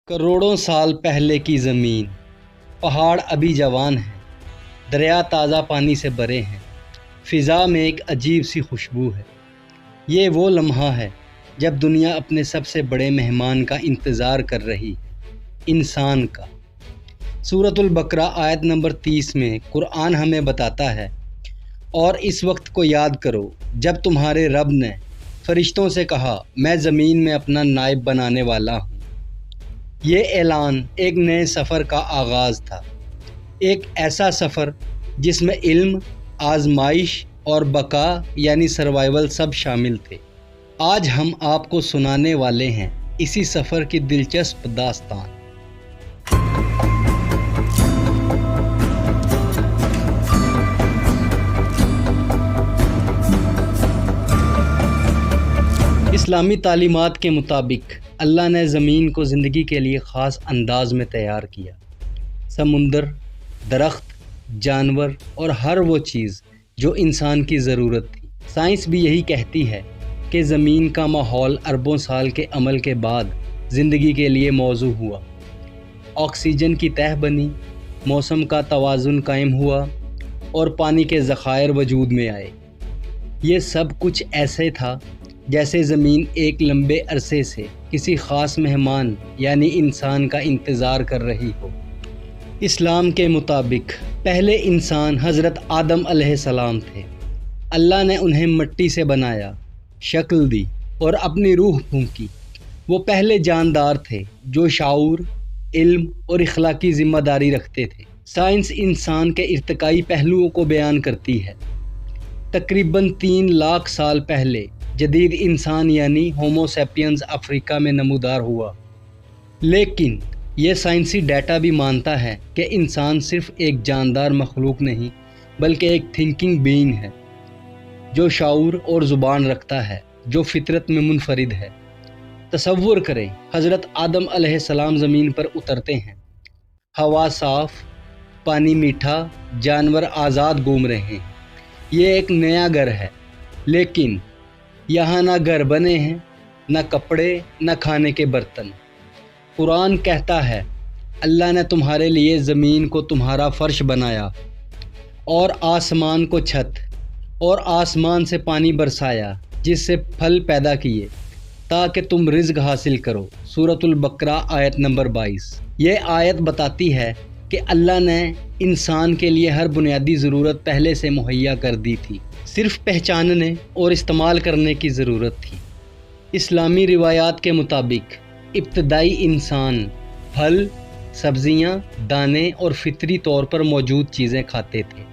کروڑوں سال پہلے کی زمین، پہاڑ ابھی جوان ہیں، دریا تازہ پانی سے بھرے ہیں، فضا میں ایک عجیب سی خوشبو ہے۔ یہ وہ لمحہ ہے جب دنیا اپنے سب سے بڑے مہمان کا انتظار کر رہی ہے، انسان کا۔ سورۃ البقرہ آیت نمبر 30 میں قرآن ہمیں بتاتا ہے، اور اس وقت کو یاد کرو جب تمہارے رب نے فرشتوں سے کہا، میں زمین میں اپنا نائب بنانے والا ہوں۔ یہ اعلان ایک نئے سفر کا آغاز تھا، ایک ایسا سفر جس میں علم، آزمائش اور بقا یعنی سروائیول سب شامل تھے۔ آج ہم آپ کو سنانے والے ہیں اسی سفر کی دلچسپ داستان۔ اسلامی تعلیمات کے مطابق اللہ نے زمین کو زندگی کے لیے خاص انداز میں تیار کیا۔ سمندر، درخت، جانور اور ہر وہ چیز جو انسان کی ضرورت تھی۔ سائنس بھی یہی کہتی ہے کہ زمین کا ماحول اربوں سال کے عمل کے بعد زندگی کے لیے موزوں ہوا۔ آکسیجن کی تہہ بنی، موسم کا توازن قائم ہوا اور پانی کے ذخائر وجود میں آئے۔ یہ سب کچھ ایسے تھا جیسے زمین ایک لمبے عرصے سے کسی خاص مہمان یعنی انسان کا انتظار کر رہی ہو۔ اسلام کے مطابق پہلے انسان حضرت آدم علیہ السلام تھے۔ اللہ نے انہیں مٹی سے بنایا، شکل دی اور اپنی روح پھونکی۔ وہ پہلے جاندار تھے جو شعور، علم اور اخلاقی ذمہ داری رکھتے تھے۔ سائنس انسان کے ارتقائی پہلوؤں کو بیان کرتی ہے۔ تقریباً 3 لاکھ سال پہلے جدید انسان یعنی ہومو سیپینز افریقہ میں نمودار ہوا۔ لیکن یہ سائنسی ڈیٹا بھی مانتا ہے کہ انسان صرف ایک جاندار مخلوق نہیں بلکہ ایک تھنکنگ بینگ ہے، جو شعور اور زبان رکھتا ہے، جو فطرت میں منفرد ہے۔ تصور کریں، حضرت آدم علیہ السلام زمین پر اترتے ہیں۔ ہوا صاف، پانی میٹھا، جانور آزاد گھوم رہے ہیں۔ یہ ایک نیا گھر ہے، لیکن یہاں نہ گھر بنے ہیں، نہ کپڑے، نہ کھانے کے برتن۔ قرآن کہتا ہے، اللہ نے تمہارے لیے زمین کو تمہارا فرش بنایا اور آسمان کو چھت، اور آسمان سے پانی برسایا جس سے پھل پیدا کیے تاکہ تم رزق حاصل کرو۔ سورۃ البقرہ آیت نمبر 22۔ یہ آیت بتاتی ہے کہ اللہ نے انسان کے لیے ہر بنیادی ضرورت پہلے سے مہیا کر دی تھی، صرف پہچاننے اور استعمال کرنے کی ضرورت تھی۔ اسلامی روایات کے مطابق ابتدائی انسان پھل، سبزیاں، دانے اور فطری طور پر موجود چیزیں کھاتے تھے۔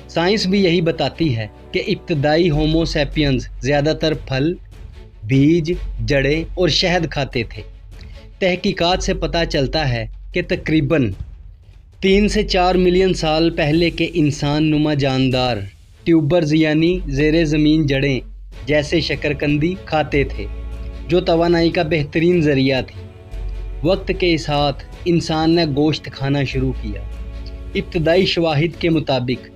سائنس بھی یہی بتاتی ہے کہ ابتدائی ہومو سیپینز زیادہ تر پھل، بیج، جڑیں اور شہد کھاتے تھے۔ تحقیقات سے پتہ چلتا ہے کہ تقریباً 3 سے 4 ملین سال پہلے کے انسان نما جاندار ٹیوبرز یعنی زیر زمین جڑیں جیسے شکرکندی کھاتے تھے، جو توانائی کا بہترین ذریعہ تھی۔ وقت کے ساتھ انسان نے گوشت کھانا شروع کیا۔ ابتدائی شواہد کے مطابق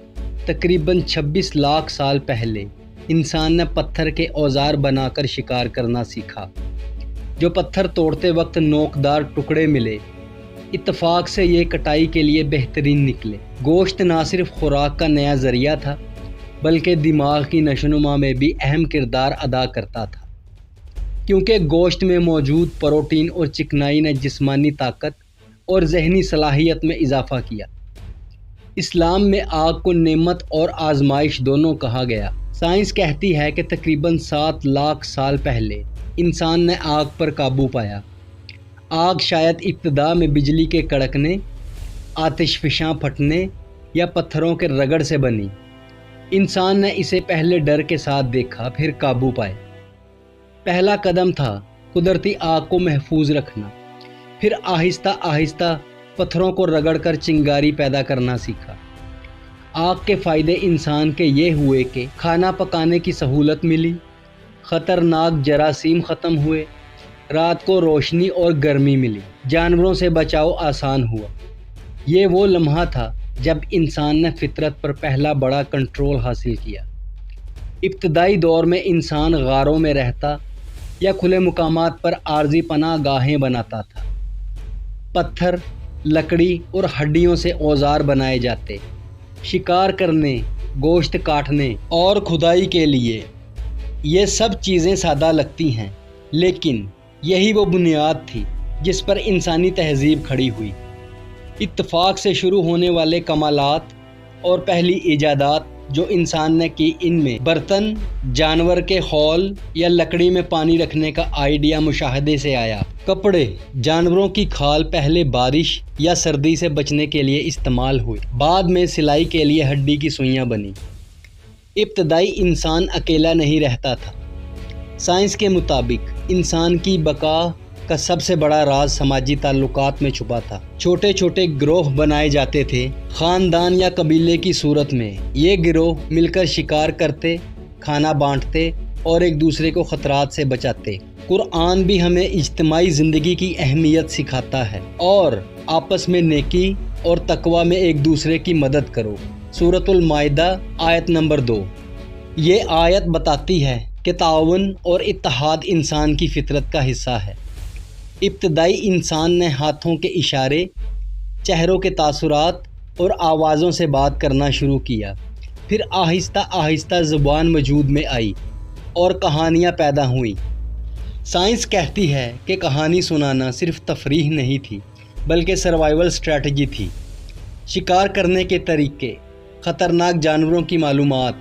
تقریباً 26 لاکھ سال پہلے انسان نے پتھر کے اوزار بنا کر شکار کرنا سیکھا۔ جو پتھر توڑتے وقت نوکدار ٹکڑے ملے، اتفاق سے یہ کٹائی کے لیے بہترین نکلے۔ گوشت نہ صرف خوراک کا نیا ذریعہ تھا بلکہ دماغ کی نشوونما میں بھی اہم کردار ادا کرتا تھا، کیونکہ گوشت میں موجود پروٹین اور چکنائی نے جسمانی طاقت اور ذہنی صلاحیت میں اضافہ کیا۔ اسلام میں آگ کو نعمت اور آزمائش دونوں کہا گیا۔ سائنس کہتی ہے کہ تقریباً 7 لاکھ سال پہلے انسان نے آگ پر قابو پایا۔ آگ شاید ابتدا میں بجلی کے کڑکنے، آتش فشاں پھٹنے یا پتھروں کے رگڑ سے بنی۔ انسان نے اسے پہلے ڈر کے ساتھ دیکھا، پھر قابو پائے۔ پہلا قدم تھا قدرتی آگ کو محفوظ رکھنا، پھر آہستہ آہستہ پتھروں کو رگڑ کر چنگاری پیدا کرنا سیکھا۔ آگ کے فائدے انسان کے یہ ہوئے کہ کھانا پکانے کی سہولت ملی، خطرناک جراثیم ختم ہوئے، رات کو روشنی اور گرمی ملی، جانوروں سے بچاؤ آسان ہوا۔ یہ وہ لمحہ تھا جب انسان نے فطرت پر پہلا بڑا کنٹرول حاصل کیا۔ ابتدائی دور میں انسان غاروں میں رہتا یا کھلے مقامات پر عارضی پناہ گاہیں بناتا تھا۔ پتھر، لکڑی اور ہڈیوں سے اوزار بنائے جاتے، شکار کرنے، گوشت کاٹنے اور کھدائی کے لیے۔ یہ سب چیزیں سادہ لگتی ہیں، لیکن یہی وہ بنیاد تھی جس پر انسانی تہذیب کھڑی ہوئی۔ اتفاق سے شروع ہونے والے کمالات اور پہلی ایجادات جو انسان نے کی، ان میں برتن، جانور کے خول یا لکڑی میں پانی رکھنے کا آئیڈیا مشاہدے سے آیا۔ کپڑے، جانوروں کی کھال پہلے بارش یا سردی سے بچنے کے لیے استعمال ہوئے، بعد میں سلائی کے لیے ہڈی کی سوئیاں بنیں۔ ابتدائی انسان اکیلا نہیں رہتا تھا۔ سائنس کے مطابق انسان کی بقا کا سب سے بڑا راز سماجی تعلقات میں چھپا تھا۔ چھوٹے چھوٹے گروہ بنائے جاتے تھے، خاندان یا قبیلے کی صورت میں۔ یہ گروہ مل کر شکار کرتے، کھانا بانٹتے اور ایک دوسرے کو خطرات سے بچاتے۔ قرآن بھی ہمیں اجتماعی زندگی کی اہمیت سکھاتا ہے اور آپس میں نیکی اور تقوی میں ایک دوسرے کی مدد کرو۔ سورۃ المائدہ آیت نمبر 2۔ یہ آیت بتاتی ہے کہ تعاون اور اتحاد انسان کی فطرت کا حصہ ہے۔ ابتدائی انسان نے ہاتھوں کے اشارے، چہروں کے تاثرات اور آوازوں سے بات کرنا شروع کیا۔ پھر آہستہ آہستہ زبان وجود میں آئی اور کہانیاں پیدا ہوئیں۔ سائنس کہتی ہے کہ کہانی سنانا صرف تفریح نہیں تھی، بلکہ سروائیول اسٹریٹجی تھی۔ شکار کرنے کے طریقے، خطرناک جانوروں کی معلومات،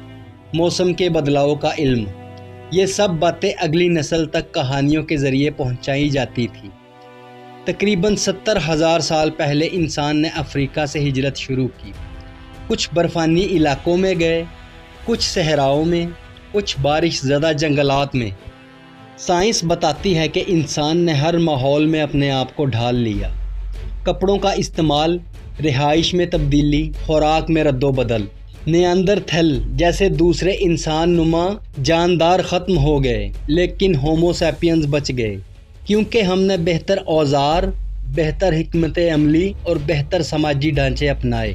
موسم کے بدلاؤ کا علم، یہ سب باتیں اگلی نسل تک کہانیوں کے ذریعے پہنچائی جاتی تھی۔ تقریباً 70,000 سال پہلے انسان نے افریقہ سے ہجرت شروع کی۔ کچھ برفانی علاقوں میں گئے، کچھ صحراؤں میں، کچھ بارش زدہ جنگلات میں۔ سائنس بتاتی ہے کہ انسان نے ہر ماحول میں اپنے آپ کو ڈھال لیا۔ کپڑوں کا استعمال، رہائش میں تبدیلی، خوراک میں رد و بدل۔ نیاندرتھل جیسے دوسرے انسان نما جاندار ختم ہو گئے، لیکن ہومو سیپینز بچ گئے، کیونکہ ہم نے بہتر اوزار، بہتر حکمت عملی اور بہتر سماجی ڈھانچے اپنائے۔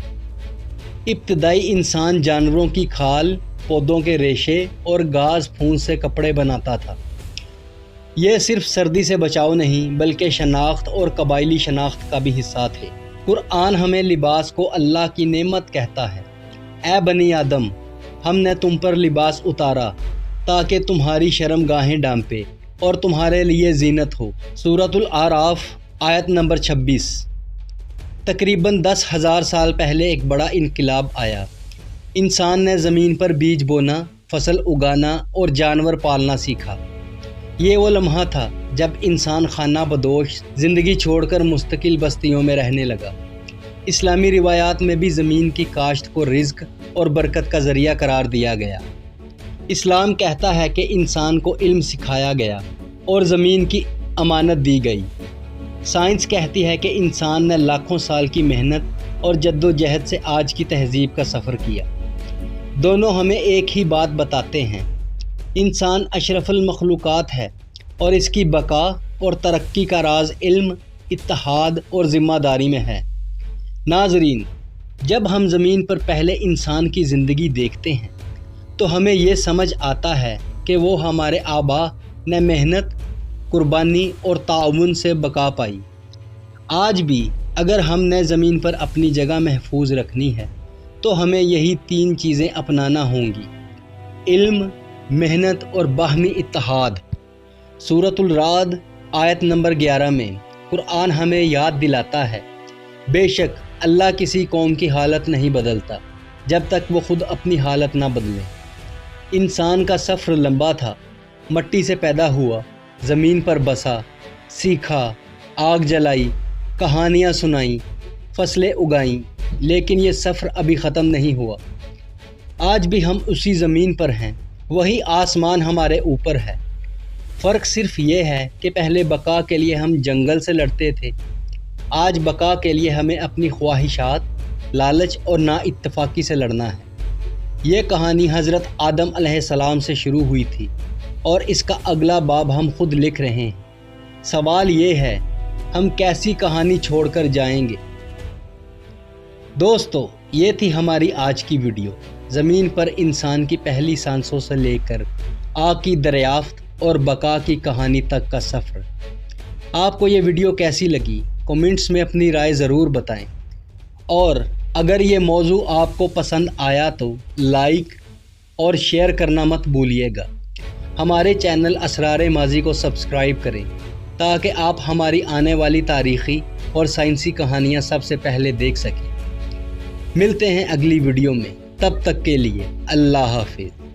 ابتدائی انسان جانوروں کی کھال، پودوں کے ریشے اور گھاس پھوس سے کپڑے بناتا تھا۔ یہ صرف سردی سے بچاؤ نہیں، بلکہ شناخت اور قبائلی شناخت کا بھی حصہ تھے۔ قرآن ہمیں لباس کو اللہ کی نعمت کہتا ہے۔ اے بنی آدم، ہم نے تم پر لباس اتارا تاکہ تمہاری شرم گاہیں ڈھانپے اور تمہارے لیے زینت ہو۔ سورۃ الاعراف آیت نمبر 26۔ تقریباً 10,000 سال پہلے ایک بڑا انقلاب آیا۔ انسان نے زمین پر بیج بونا، فصل اگانا اور جانور پالنا سیکھا۔ یہ وہ لمحہ تھا جب انسان خانہ بدوش زندگی چھوڑ کر مستقل بستیوں میں رہنے لگا۔ اسلامی روایات میں بھی زمین کی کاشت کو رزق اور برکت کا ذریعہ قرار دیا گیا۔ اسلام کہتا ہے کہ انسان کو علم سکھایا گیا اور زمین کی امانت دی گئی۔ سائنس کہتی ہے کہ انسان نے لاکھوں سال کی محنت اور جد و جہد سے آج کی تہذیب کا سفر کیا۔ دونوں ہمیں ایک ہی بات بتاتے ہیں، انسان اشرف المخلوقات ہے اور اس کی بقا اور ترقی کا راز علم، اتحاد اور ذمہ داری میں ہے۔ ناظرین، جب ہم زمین پر پہلے انسان کی زندگی دیکھتے ہیں تو ہمیں یہ سمجھ آتا ہے کہ وہ ہمارے آباء نے محنت، قربانی اور تعاون سے بقا پائی۔ آج بھی اگر ہم نے زمین پر اپنی جگہ محفوظ رکھنی ہے تو ہمیں یہی 3 چیزیں اپنانا ہوں گی: علم، محنت اور باہمی اتحاد۔ سورۃ الرعد آیت نمبر 11 میں قرآن ہمیں یاد دلاتا ہے، بے شک اللہ کسی قوم کی حالت نہیں بدلتا جب تک وہ خود اپنی حالت نہ بدلے۔ انسان کا سفر لمبا تھا، مٹی سے پیدا ہوا، زمین پر بسا، سیکھا، آگ جلائی، کہانیاں سنائیں، فصلیں اگائیں، لیکن یہ سفر ابھی ختم نہیں ہوا۔ آج بھی ہم اسی زمین پر ہیں، وہی آسمان ہمارے اوپر ہے۔ فرق صرف یہ ہے کہ پہلے بقا کے لیے ہم جنگل سے لڑتے تھے، آج بقا کے لیے ہمیں اپنی خواہشات، لالچ اور نا اتفاقی سے لڑنا ہے۔ یہ کہانی حضرت آدم علیہ السلام سے شروع ہوئی تھی اور اس کا اگلا باب ہم خود لکھ رہے ہیں۔ سوال یہ ہے، ہم کیسی کہانی چھوڑ کر جائیں گے؟ دوستو، یہ تھی ہماری آج کی ویڈیو، زمین پر انسان کی پہلی سانسوں سے لے کر آگ کی دریافت اور بقا کی کہانی تک کا سفر۔ آپ کو یہ ویڈیو کیسی لگی؟ کمنٹس میں اپنی رائے ضرور بتائیں، اور اگر یہ موضوع آپ کو پسند آیا تو لائک اور شیئر کرنا مت بھولیے گا۔ ہمارے چینل اسرار ماضی کو سبسکرائب کریں تاکہ آپ ہماری آنے والی تاریخی اور سائنسی کہانیاں سب سے پہلے دیکھ سکیں۔ ملتے ہیں اگلی ویڈیو میں، تب تک کے لیے اللہ حافظ۔